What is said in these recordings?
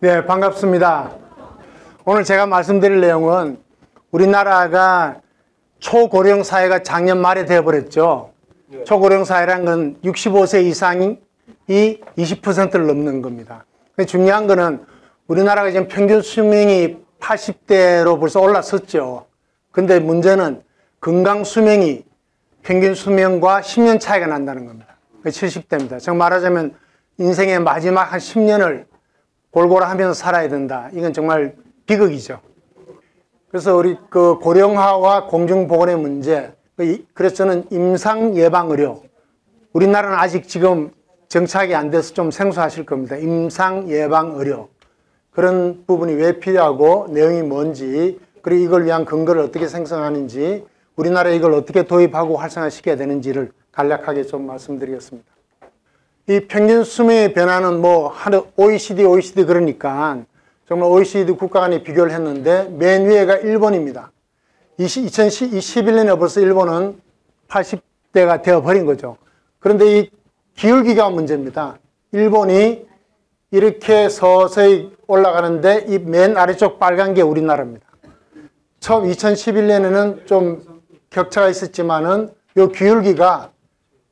네, 반갑습니다. 오늘 제가 말씀드릴 내용은 우리나라가 초고령 사회가 작년 말에 되어버렸죠. 초고령 사회란 건 65세 이상이 20%를 넘는 겁니다. 중요한 거는 우리나라가 지금 평균 수명이 80대로 벌써 올라섰죠. 근데 문제는 건강 수명이 평균 수명과 10년 차이가 난다는 겁니다. 70대입니다. 즉 말하자면 인생의 마지막 한 10년을 골고루 하면서 살아야 된다. 이건 정말 비극이죠. 그래서 우리 그 고령화와 공중보건의 문제, 그래서 저는 임상예방의료, 우리나라는 아직 지금 정착이 안 돼서 좀 생소하실 겁니다. 임상예방의료, 그런 부분이 왜 필요하고 내용이 뭔지, 그리고 이걸 위한 근거를 어떻게 생성하는지, 우리나라에 이걸 어떻게 도입하고 활성화시켜야 되는지를 간략하게 좀 말씀드리겠습니다. 이 평균 수명의 변화는 뭐 OECD 그러니까 정말 OECD 국가 간에 비교를 했는데 맨 위에가 일본입니다. 2011년에 벌써 일본은 80대가 되어버린 거죠. 그런데 이 기울기가 문제입니다. 일본이 이렇게 서서히 올라가는데 이 맨 아래쪽 빨간 게 우리나라입니다. 처음 2011년에는 좀 격차가 있었지만은 이 기울기가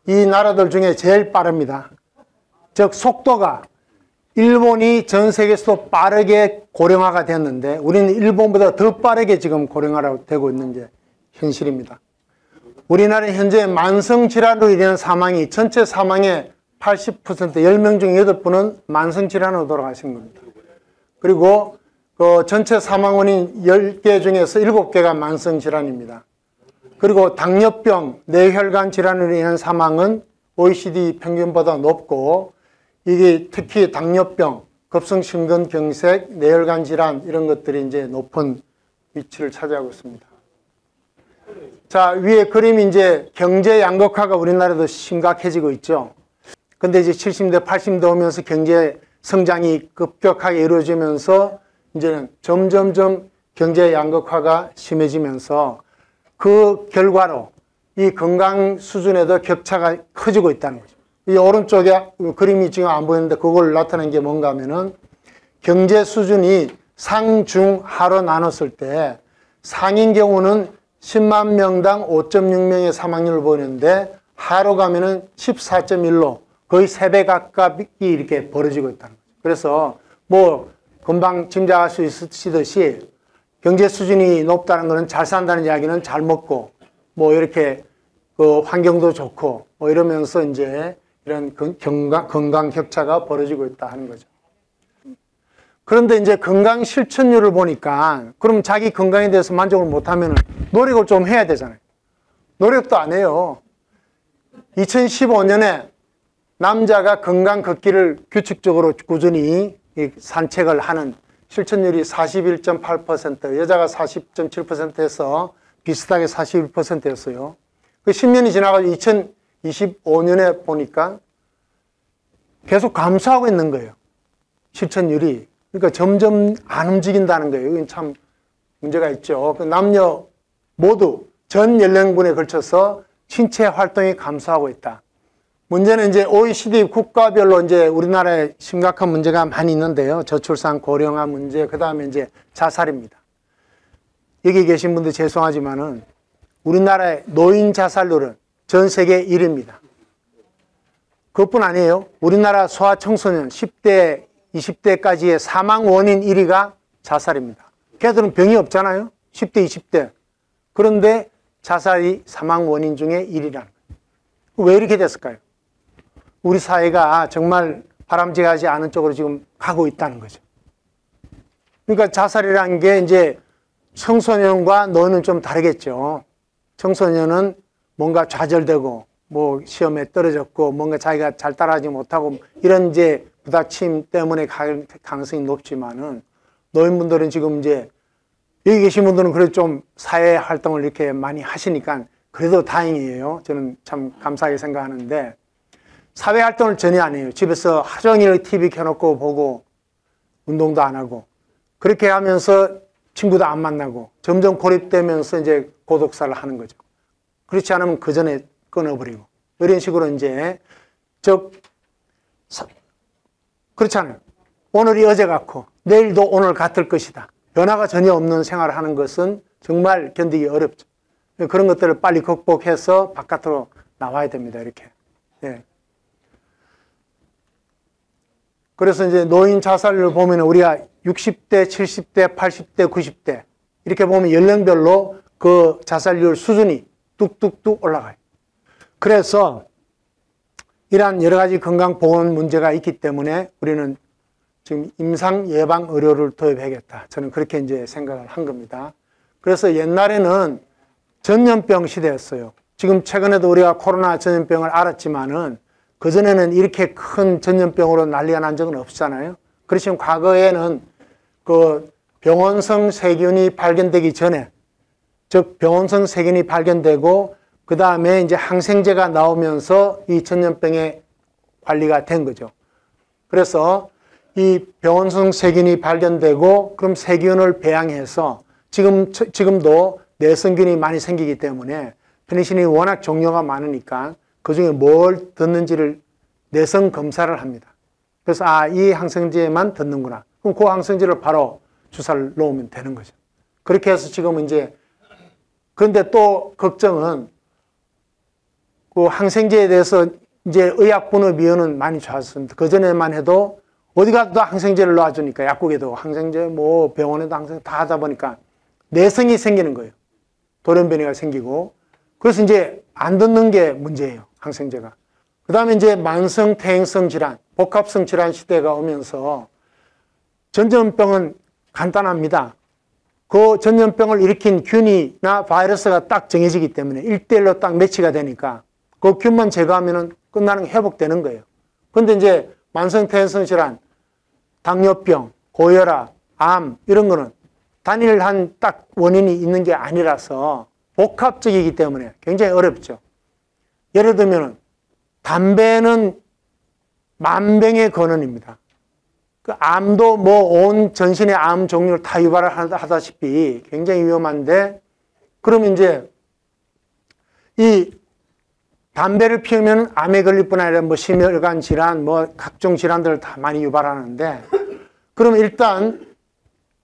이 나라들 중에 제일 빠릅니다. 즉 속도가 일본이 전 세계에서도 빠르게 고령화가 됐는데 우리는 일본보다 더 빠르게 지금 고령화가 되고 있는 게 현실입니다. 우리나라는 현재 만성질환으로 인한 사망이 전체 사망의 80%, 10명 중 8분은 만성질환으로 돌아가신 겁니다. 그리고 그 전체 사망 원인 10개 중에서 7개가 만성질환입니다. 그리고 당뇨병, 뇌혈관 질환으로 인한 사망은 OECD 평균보다 높고 이게 특히 당뇨병, 급성심근경색, 뇌혈관 질환 이런 것들이 이제 높은 위치를 차지하고 있습니다. 자, 위에 그림이 이제 경제 양극화가 우리나라도 심각해지고 있죠. 근데 이제 70대, 80대 오면서 경제 성장이 급격하게 이루어지면서 이제는 점점점 경제 양극화가 심해지면서 그 결과로 이 건강 수준에도 격차가 커지고 있다는 거죠. 이 오른쪽에 그림이 지금 안 보이는데 그걸 나타낸 게 뭔가 하면은 경제 수준이 상, 중, 하로 나눴을 때 상인 경우는 10만 명당 5.6명의 사망률을 보이는데 하로 가면은 14.1로 거의 3배 가깝이 이렇게 벌어지고 있다는 거죠. 그래서 뭐 금방 짐작할 수 있으시듯이 경제 수준이 높다는 것은 잘 산다는 이야기는 잘 먹고 뭐 이렇게 그 환경도 좋고 뭐 이러면서 이제 이런 건강 격차가 벌어지고 있다 하는 거죠. 그런데 이제 건강 실천율을 보니까 그럼 자기 건강에 대해서 만족을 못하면 노력을 좀 해야 되잖아요. 노력도 안 해요. 2015년에 남자가 건강 걷기를 규칙적으로 꾸준히 산책을 하는 실천율이 41.8%, 여자가 40.7%에서 비슷하게 41%였어요. 그 10년이 지나가지고 2025년에 보니까 계속 감소하고 있는 거예요. 실천율이. 그러니까 점점 안 움직인다는 거예요. 이건 참 문제가 있죠. 그 남녀 모두 전 연령군에 걸쳐서 신체 활동이 감소하고 있다. 문제는 이제 OECD 국가별로 이제 우리나라에 심각한 문제가 많이 있는데요. 저출산, 고령화 문제, 그 다음에 이제 자살입니다. 여기 계신 분들 죄송하지만은 우리나라의 노인 자살률은 전 세계 1위입니다. 그것뿐 아니에요. 우리나라 소아청소년 10대, 20대까지의 사망 원인 1위가 자살입니다. 걔들은 병이 없잖아요. 10대, 20대. 그런데 자살이 사망 원인 중에 1위라는 거예요. 왜 이렇게 됐을까요? 우리 사회가 정말 바람직하지 않은 쪽으로 지금 가고 있다는 거죠. 그러니까 자살이라는 게 이제 청소년과 노인은 좀 다르겠죠. 청소년은 뭔가 좌절되고 뭐 시험에 떨어졌고 뭔가 자기가 잘 따라하지 못하고 이런 이제 부딪힘 때문에 가능성이 높지만은 노인분들은 지금 이제 여기 계신 분들은 그래도 좀 사회 활동을 이렇게 많이 하시니까 그래도 다행이에요. 저는 참 감사하게 생각하는데 사회 활동을 전혀 안 해요. 집에서 하루 종일 TV 켜놓고 보고 운동도 안 하고 그렇게 하면서 친구도 안 만나고 점점 고립되면서 이제 고독사를 하는 거죠. 그렇지 않으면 그 전에 끊어버리고 이런 식으로 이제 그렇지 않아요. 오늘이 어제 같고 내일도 오늘 같을 것이다. 변화가 전혀 없는 생활을 하는 것은 정말 견디기 어렵죠. 그런 것들을 빨리 극복해서 바깥으로 나와야 됩니다. 이렇게. 예. 그래서 이제 노인 자살률을 보면 우리가 60대, 70대, 80대, 90대 이렇게 보면 연령별로 그 자살률 수준이 뚝뚝뚝 올라가요. 그래서 이러한 여러 가지 건강보건 문제가 있기 때문에 우리는 지금 임상 예방 의료를 도입해야겠다. 저는 그렇게 이제 생각을 한 겁니다. 그래서 옛날에는 전염병 시대였어요. 지금 최근에도 우리가 코로나 전염병을 알았지만은 그전에는 이렇게 큰 전염병으로 난리가 난 적은 없잖아요. 그렇지만 과거에는 그 병원성 세균이 발견되기 전에, 즉 병원성 세균이 발견되고 그 다음에 이제 항생제가 나오면서 이 전염병의 관리가 된 거죠. 그래서 이 병원성 세균이 발견되고 그럼 세균을 배양해서 지금도 내성균이 많이 생기기 때문에 페니실린이 워낙 종류가 많으니까 그중에 뭘 듣는지를 내성 검사를 합니다. 그래서 이 항생제만 듣는구나. 그럼 그 항생제를 바로 주사를 놓으면 되는 거죠. 그렇게 해서 지금은 이제 그런데 또 걱정은 그 항생제에 대해서 이제 의약분업위원회는 많이 좋았습니다. 그전에만 해도 어디 가도 항생제를 놔주니까 약국에도 항생제, 뭐 병원에도 항생제 다 하다 보니까 내성이 생기는 거예요. 돌연변이가 생기고. 그래서 이제 안 듣는 게 문제예요. 항생제가. 그 다음에 이제 만성 퇴행성 질환, 복합성 질환 시대가 오면서 전염병은 간단합니다. 그 전염병을 일으킨 균이나 바이러스가 딱 정해지기 때문에 1대1로 딱 매치가 되니까 그 균만 제거하면 끝나는 게 회복되는 거예요. 그런데 이제 만성 퇴행성 질환, 당뇨병, 고혈압, 암 이런 거는 단일한 딱 원인이 있는 게 아니라서 복합적이기 때문에 굉장히 어렵죠. 예를 들면 담배는 만병의 근원입니다. 그 암도 뭐 온 전신의 암 종류를 다 유발을 하다시피 굉장히 위험한데 그러면 이제 이 담배를 피우면 암에 걸릴 뿐 아니라 뭐 심혈관 질환, 뭐 각종 질환들을 다 많이 유발하는데 그럼 일단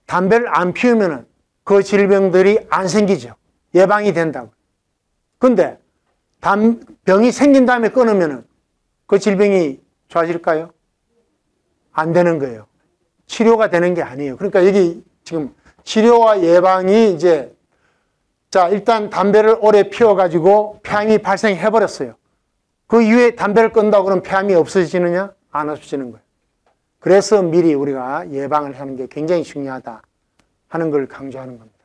담배를 안 피우면은 그 질병들이 안 생기죠. 예방이 된다고. 근데 병이 생긴 다음에 끊으면은 그 질병이 좋아질까요? 안 되는 거예요. 치료가 되는 게 아니에요. 그러니까 여기 지금 치료와 예방이 이제 자, 일단 담배를 오래 피워가지고 폐암이 발생해버렸어요. 그 이후에 담배를 끈다고 그러면 폐암이 없어지느냐? 안 없어지는 거예요. 그래서 미리 우리가 예방을 하는 게 굉장히 중요하다 하는 걸 강조하는 겁니다.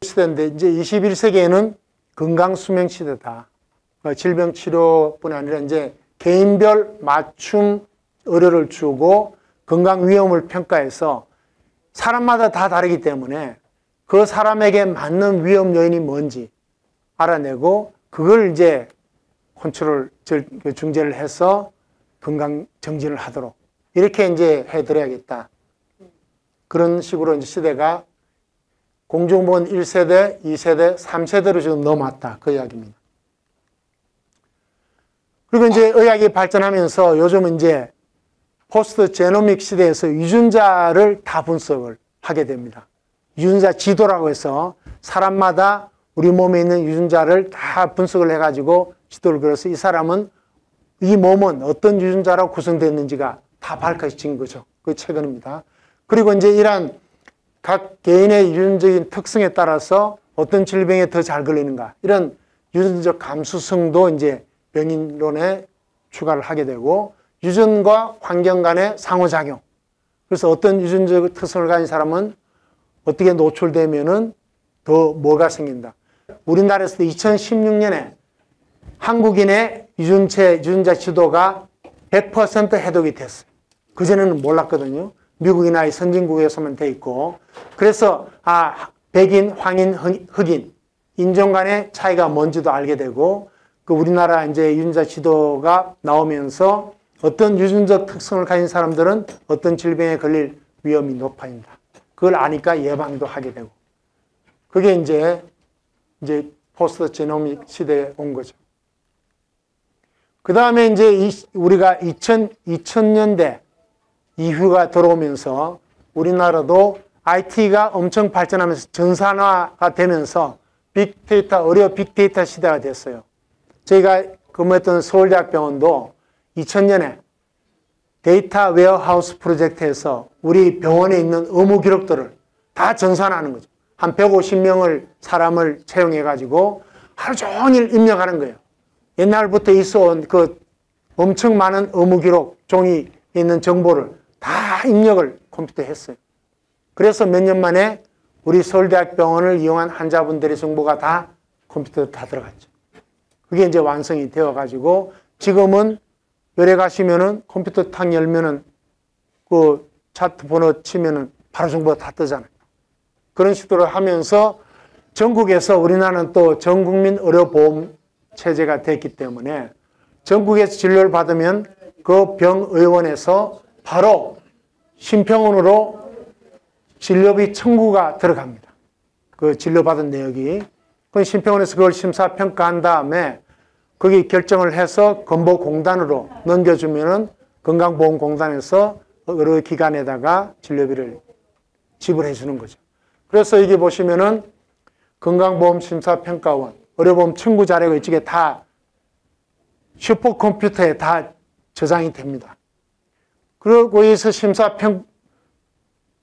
시대인데 이제 21세기에는 건강수명 시대다. 질병 치료뿐 아니라 이제 개인별 맞춤 의료를 주고 건강 위험을 평가해서 사람마다 다 다르기 때문에 그 사람에게 맞는 위험 요인이 뭔지 알아내고 그걸 이제 컨트롤, 중재를 해서 건강 정진을 하도록 이렇게 이제 해드려야겠다. 그런 식으로 이제 시대가 공중보건 1세대, 2세대, 3세대로 지금 넘어왔다. 그 이야기입니다. 그리고 이제 의학이 발전하면서 요즘은 이제 포스트 제노믹 시대에서 유전자를 다 분석을 하게 됩니다. 유전자 지도라고 해서 사람마다 우리 몸에 있는 유전자를 다 분석을 해가지고 지도를 그려서 이 사람은 이 몸은 어떤 유전자로 구성됐는지가 다 밝혀진 거죠. 그 최근입니다. 그리고 이제 이러한 각 개인의 유전적인 특성에 따라서 어떤 질병에 더 잘 걸리는가 이런 유전적 감수성도 이제 병인론에 추가를 하게 되고 유전과 환경 간의 상호작용. 그래서 어떤 유전적 특성을 가진 사람은 어떻게 노출되면은 더 뭐가 생긴다. 우리나라에서도 2016년에 한국인의 유전자 지도가 100% 해독이 됐어요. 그전에는 몰랐거든요. 미국이나 이 선진국에서만 돼 있고. 그래서 백인, 황인, 흑인 인종 간의 차이가 뭔지도 알게 되고 그 우리나라 이제 유전자 지도가 나오면서 어떤 유전적 특성을 가진 사람들은 어떤 질병에 걸릴 위험이 높아진다. 그걸 아니까 예방도 하게 되고. 그게 이제 포스트 제노믹 시대에 온 거죠. 그 다음에 이제 우리가 2000년대 이후가 들어오면서 우리나라도 IT가 엄청 발전하면서 전산화가 되면서 빅데이터, 의료 빅데이터 시대가 됐어요. 저희가 근무했던 서울대학병원도 2000년에 데이터 웨어하우스 프로젝트에서 우리 병원에 있는 의무 기록들을 다 전산하는 거죠. 한 150명을 사람을 채용해가지고 하루 종일 입력하는 거예요. 옛날부터 있어온 그 엄청 많은 의무 기록, 종이에 있는 정보를 다 입력을 컴퓨터에 했어요. 그래서 몇 년 만에 우리 서울대학병원을 이용한 환자분들의 정보가 다 컴퓨터에 다 들어갔죠. 그게 이제 완성이 되어가지고 지금은 열에 가시면은 컴퓨터 탁 열면은 그 차트 번호 치면은 바로 정보가 다 뜨잖아요. 그런 식으로 하면서 전국에서 우리나라는 또 전국민 의료보험 체제가 됐기 때문에 전국에서 진료를 받으면 그 병의원에서 바로 심평원으로 진료비 청구가 들어갑니다. 그 진료받은 내역이. 그 심평원에서 그걸 심사평가한 다음에 거기 결정을 해서 건보공단으로 넘겨주면은 건강보험공단에서 의료기관에다가 진료비를 지불해 주는 거죠. 그래서 여기 보시면은 건강보험심사평가원, 의료보험 청구 자료가 이쪽에 다 슈퍼컴퓨터에 다 저장이 됩니다. 그리고 여기서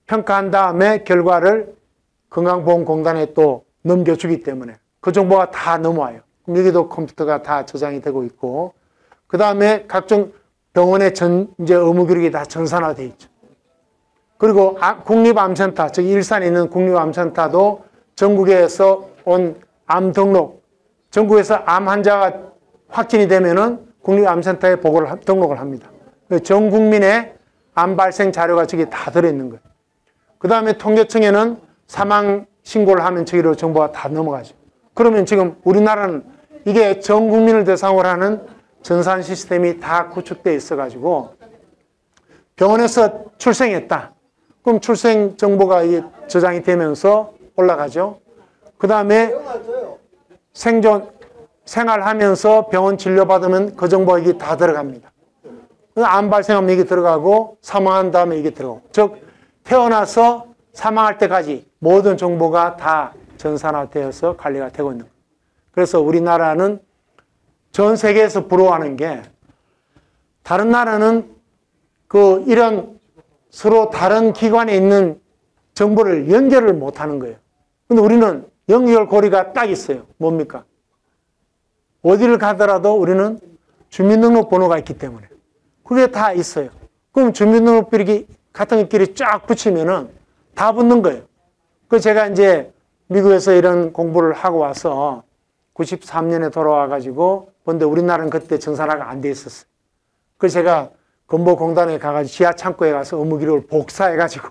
평가한 다음에 결과를 건강보험공단에 또 넘겨주기 때문에 그 정보가 다 넘어와요. 그럼 여기도 컴퓨터가 다 저장이 되고 있고, 그 다음에 각종 병원의 이제 의무 기록이 다 전산화되어 있죠. 그리고 국립암센터, 즉 일산에 있는 국립암센터도 전국에서 온 암 등록, 전국에서 암 환자가 확진이 되면은 국립암센터에 등록을 합니다. 전 국민의 암 발생 자료가 저기 다 들어있는 거예요. 그 다음에 통계청에는 사망 신고를 하면 저기로 정보가 다 넘어가죠. 그러면 지금 우리나라는 이게 전 국민을 대상으로 하는 전산 시스템이 다 구축되어 있어가지고 병원에서 출생했다. 그럼 출생 정보가 저장이 되면서 올라가죠. 그 다음에 생활하면서 병원 진료받으면 그 정보가 이게 다 들어갑니다. 암 발생하면 이게 들어가고 사망한 다음에 이게 들어가고. 즉 태어나서 사망할 때까지 모든 정보가 다 전산화되어서 관리가 되고 있는 거예요. 그래서 우리나라는 전 세계에서 부러워하는 게 다른 나라는 이런 서로 다른 기관에 있는 정보를 연결을 못 하는 거예요. 근데 우리는 연결고리가 딱 있어요. 뭡니까? 어디를 가더라도 우리는 주민등록번호가 있기 때문에 그게 다 있어요. 그럼 주민등록번호 같은 것끼리 쫙 붙이면은 다 붙는 거예요. 그 제가 이제 미국에서 이런 공부를 하고 와서 93년에 돌아와가지고 근데 우리나라는 그때 전산화가 안 돼 있었어요. 그래서 제가 건보공단에 가가지고 지하 창고에 가서 의무 기록을 복사해가지고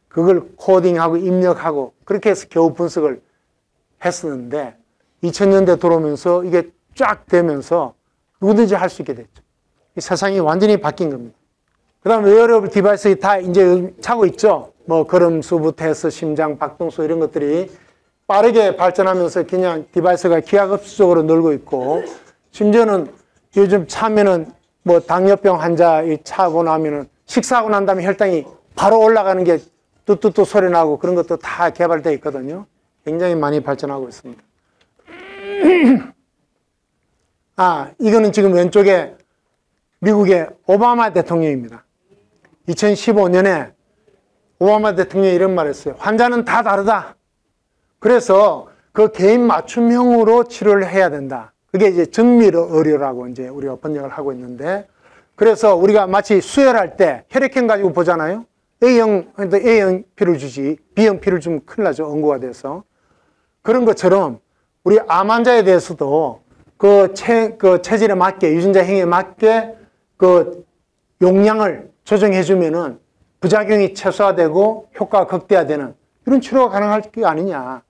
그걸 코딩하고 입력하고 그렇게 해서 겨우 분석을 했었는데 2000년대 들어오면서 이게 쫙 되면서 누구든지 할 수 있게 됐죠. 이 세상이 완전히 바뀐 겁니다. 그 다음에 웨어러블 디바이스 다 이제 차고 있죠. 뭐 걸음수부터 해서 심장, 박동수 이런 것들이 빠르게 발전하면서 그냥 디바이스가 기하급수적으로 늘고 있고 심지어는 요즘 차면은 뭐 당뇨병 환자 차고 나면은 식사하고 난 다음에 혈당이 바로 올라가는 게 뚜뚜뚜 소리 나고 그런 것도 다 개발되어 있거든요. 굉장히 많이 발전하고 있습니다. 이거는 지금 왼쪽에 미국의 오바마 대통령입니다. 2015년에 오바마 대통령이 이런 말을 했어요. 환자는 다 다르다. 그래서 그 개인 맞춤형으로 치료를 해야 된다. 그게 이제 정밀 의료라고 이제 우리가 번역을 하고 있는데, 그래서 우리가 마치 수혈할 때 혈액형 가지고 보잖아요. A형 피를 주지 B형 피를 주면 큰일 나죠. 응고가 돼서. 그런 것처럼 우리 암 환자에 대해서도 그 체질에 맞게, 유전자 행위에 맞게 그 용량을 조정해 주면은 부작용이 최소화되고 효과가 극대화되는 이런 치료가 가능할 게 아니냐.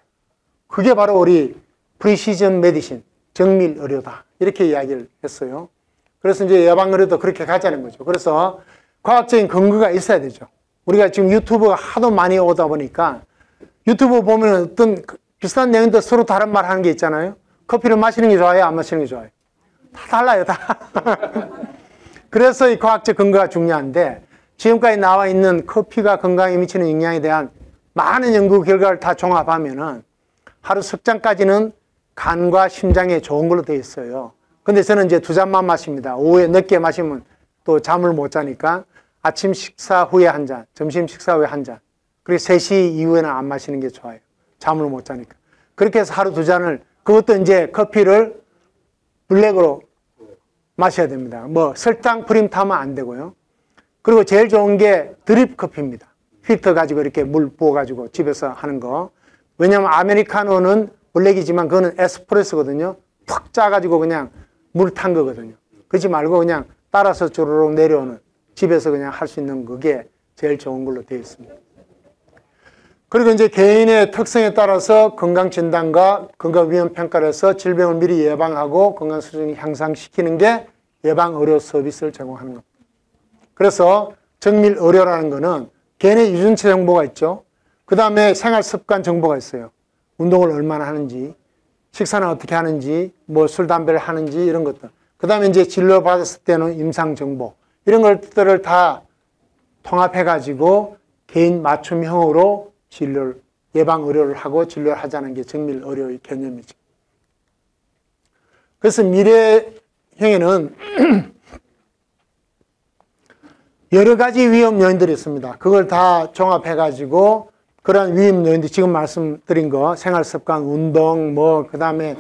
그게 바로 우리 프리시전 메디신, 정밀 의료다. 이렇게 이야기를 했어요. 그래서 이제 예방 의료도 그렇게 가자는 거죠. 그래서 과학적인 근거가 있어야 되죠. 우리가 지금 유튜브가 하도 많이 오다 보니까 유튜브 보면 어떤 비슷한 내용인데 서로 다른 말 하는 게 있잖아요. 커피를 마시는 게 좋아요? 안 마시는 게 좋아요? 다 달라요, 다. 그래서 이 과학적 근거가 중요한데 지금까지 나와 있는 커피가 건강에 미치는 영향에 대한 많은 연구 결과를 다 종합하면은 하루 석 잔까지는 간과 심장에 좋은 걸로 되어 있어요. 근데 저는 이제 2잔만 마십니다. 오후에 늦게 마시면 또 잠을 못 자니까 아침 식사 후에 한 잔, 점심 식사 후에 한 잔. 그리고 3시 이후에는 안 마시는 게 좋아요. 잠을 못 자니까. 그렇게 해서 하루 2잔을, 그것도 이제 커피를 블랙으로 마셔야 됩니다. 뭐 설탕, 프림 타면 안 되고요. 그리고 제일 좋은 게 드립 커피입니다. 필터 가지고 이렇게 물 부어가지고 집에서 하는 거. 왜냐하면 아메리카노는 블랙이지만 그거는 에스프레소거든요. 푹 짜가지고 그냥 물 탄 거거든요. 그렇지 말고 그냥 따라서 주르륵 내려오는, 집에서 그냥 할 수 있는 그게 제일 좋은 걸로 되어 있습니다. 그리고 이제 개인의 특성에 따라서 건강진단과 건강위험평가를 해서 질병을 미리 예방하고 건강 수준을 향상시키는 게 예방의료 서비스를 제공하는 겁니다. 그래서 정밀의료라는 거는 개인의 유전체 정보가 있죠. 그 다음에 생활습관 정보가 있어요. 운동을 얼마나 하는지, 식사는 어떻게 하는지, 뭐 술, 담배를 하는지 이런 것들. 그 다음에 이제 진료받았을 때는 임상정보. 이런 것들을 다 통합해가지고 개인 맞춤형으로 진료를, 예방의료를 하고 진료를 하자는 게 정밀의료의 개념이죠. 그래서 미래형에는 여러 가지 위험 요인들이 있습니다. 그걸 다 종합해가지고 그런 위험 요인들, 지금 말씀드린 거, 생활습관, 운동, 그 다음에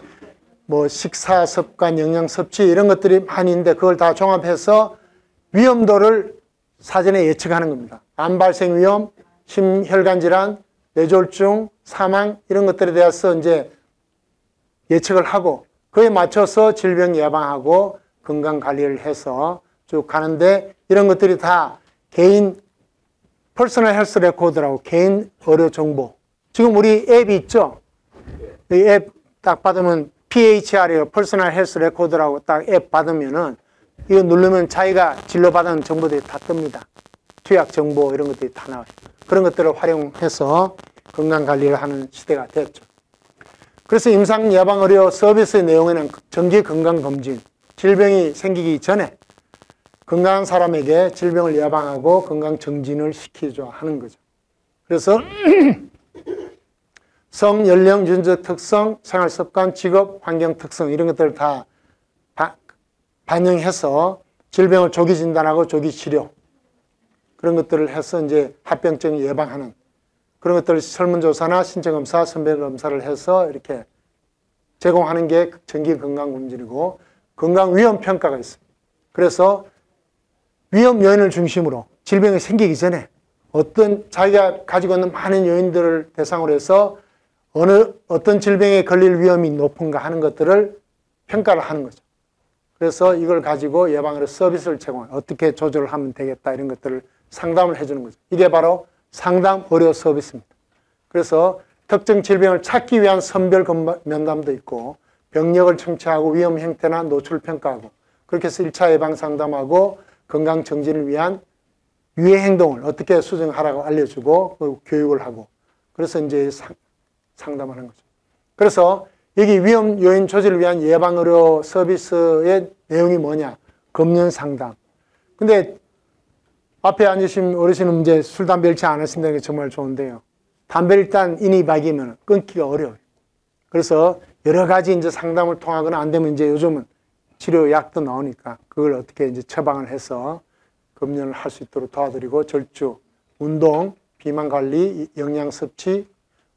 식사 습관, 영양 섭취 이런 것들이 많이 있는데 그걸 다 종합해서 위험도를 사전에 예측하는 겁니다. 암 발생 위험, 심혈관 질환, 뇌졸중, 사망 이런 것들에 대해서 이제 예측을 하고 그에 맞춰서 질병 예방하고 건강 관리를 해서 쭉 가는데 이런 것들이 다 개인 퍼스널 헬스 레코드라고 개인 의료 정보. 지금 우리 앱이 있죠? 이 앱 딱 받으면 PHR이에요. 퍼스널 헬스 레코드라고 딱 앱 받으면은 이거 누르면 자기가 진료받은 정보들이 다 뜹니다. 투약 정보 이런 것들이 다 나와요. 그런 것들을 활용해서 건강관리를 하는 시대가 됐죠. 그래서 임상예방의료 서비스의 내용에는 정기 건강검진, 질병이 생기기 전에 건강한 사람에게 질병을 예방하고 건강정진을 시키자 하는 거죠. 그래서 성, 연령, 유전적 특성, 생활습관, 직업, 환경 특성 이런 것들을 다 반영해서 질병을 조기 진단하고 조기 치료 그런 것들을 해서 이제 합병증 예방하는 그런 것들을 설문조사나 신체검사, 선별검사를 해서 이렇게 제공하는 게 정기 건강검진이고 건강위험평가가 있습니다. 그래서 위험 요인을 중심으로 질병이 생기기 전에 어떤 자기가 가지고 있는 많은 요인들을 대상으로 해서 어떤 질병에 걸릴 위험이 높은가 하는 것들을 평가를 하는 거죠. 그래서 이걸 가지고 예방의료 서비스를 제공해 어떻게 조절을 하면 되겠다 이런 것들을 상담을 해주는 거죠. 이게 바로 상담 의료 서비스입니다. 그래서 특정 질병을 찾기 위한 선별 면담도 있고 병력을 청취하고 위험 형태나 노출을 평가하고 그렇게 해서 1차 예방 상담하고 건강 정진을 위한 유해 행동을 어떻게 수정하라고 알려주고 교육을 하고 그래서 이제 상담하는 거죠. 그래서 여기 위험 요인 조절을 위한 예방의료 서비스의 내용이 뭐냐? 금연 상담. 근데 앞에 앉으신 어르신은 이제 술, 담배 일치 안 하신다는 게 정말 좋은데요. 담배를 일단 인입하기면 끊기가 어려워요. 그래서 여러 가지 이제 상담을 통하거나 안 되면 이제 요즘은 치료약도 나오니까 그걸 어떻게 이제 처방을 해서 금연을 할 수 있도록 도와드리고 절주, 운동, 비만 관리, 영양 섭취,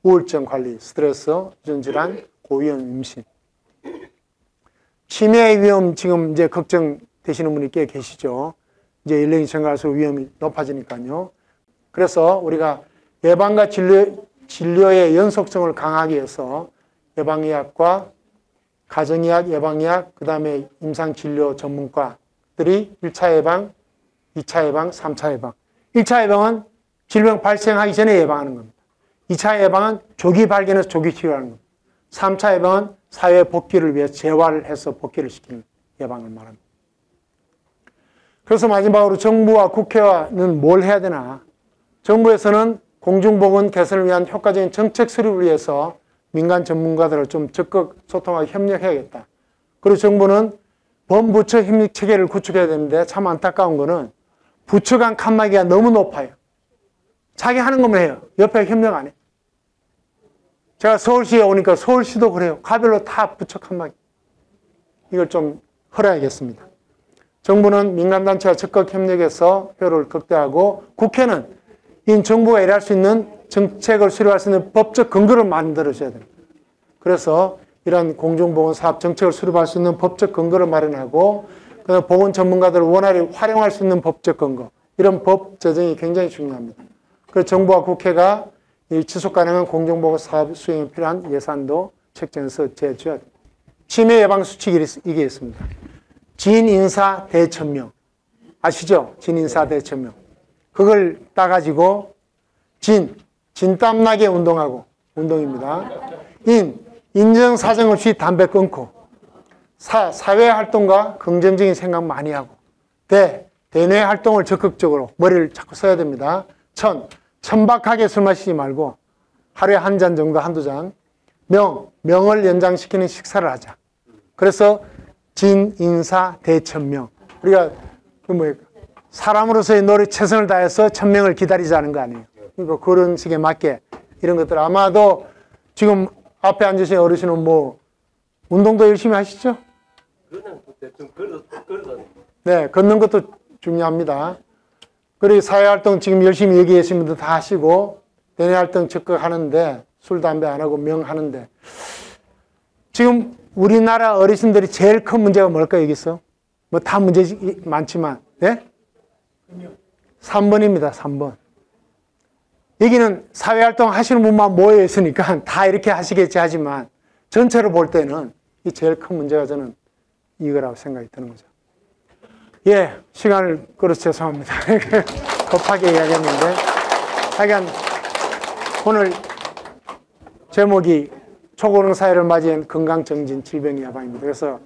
우울증 관리, 스트레스, 유전질환, 고위험 임신. 치매 위험 지금 이제 걱정되시는 분이 꽤 계시죠. 이제 연령이 증가할수록 위험이 높아지니까요. 그래서 우리가 예방과 진료의 연속성을 강하기 위해서 예방의학과 가정의학, 예방의학, 그 다음에 임상진료 전문가들이 1차 예방, 2차 예방, 3차 예방. 1차 예방은 질병 발생하기 전에 예방하는 겁니다. 2차 예방은 조기 발견해서 조기 치료하는 겁니다. 3차 예방은 사회 복귀를 위해 재활을 해서 복귀를 시키는 예방을 말합니다. 그래서 마지막으로 정부와 국회와는 뭘 해야 되나? 정부에서는 공중보건 개선을 위한 효과적인 정책 수립을 위해서 민간 전문가들을 좀 적극 소통하고 협력해야겠다. 그리고 정부는 범부처 협력 체계를 구축해야 되는데 참 안타까운 거는 부처 간 칸막이가 너무 높아요. 자기 하는 것만 해요. 옆에 협력 안 해. 제가 서울시에 오니까 서울시도 그래요. 가별로 다 부처 칸막이. 이걸 좀 헐어야겠습니다. 정부는 민간단체와 적극 협력해서 효율을 극대화하고 국회는 이 정부가 일할 수 있는 정책을 수립할 수 있는 법적 근거를 만들어줘야 됩니다. 그래서 이런 공중보건사업 정책을 수립할 수 있는 법적 근거를 마련하고 보건 전문가들을 원활히 활용할 수 있는 법적 근거, 이런 법 제정이 굉장히 중요합니다. 그래서 정부와 국회가 이 지속 가능한 공중보건사업 수행에 필요한 예산도 책정해서 제줘야 됩니다. 치매 예방 수칙이 이게 있습니다. 진인사 대천명. 아시죠? 진인사 대천명. 그걸 따가지고 진땀나게 운동하고, 운동입니다. 인정사정 없이 담배 끊고, 사회활동과 긍정적인 생각 많이 하고, 대뇌 활동을 적극적으로 머리를 자꾸 써야 됩니다. 천박하게 술 마시지 말고 하루에 한 잔 정도, 한두 잔. 명을 연장시키는 식사를 하자. 그래서 진인사 대천명. 우리가 사람으로서의 노력 최선을 다해서 천명을 기다리자는 거 아니에요. 그러니까 그런 식에 맞게 이런 것들, 아마도 지금 앞에 앉으신 어르신은 뭐 운동도 열심히 하시죠? 네, 걷는 것도 중요합니다. 그리고 사회활동 지금 열심히 여기 계신 분들 다 하시고, 대뇌활동 적극 하는데, 술, 담배 안 하고 명하는데, 지금 우리나라 어르신들이 제일 큰 문제가 뭘까요, 여기서? 뭐 다 문제 많지만, 네? 3번입니다, 3번. 여기는 사회활동 하시는 분만 모여 있으니까 다 이렇게 하시겠지 하지만, 전체로 볼 때는 이 제일 큰 문제가 저는 이거라고 생각이 드는 거죠. 예, 시간을 끌어서 죄송합니다. 급하게 이야기했는데, 하여간 오늘 제목이 초고령 사회를 맞이한 건강정진 질병 예방입니다. 그래서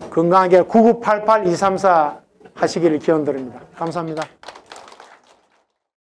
건강하게 9988-234 하시기를 기원드립니다. 감사합니다.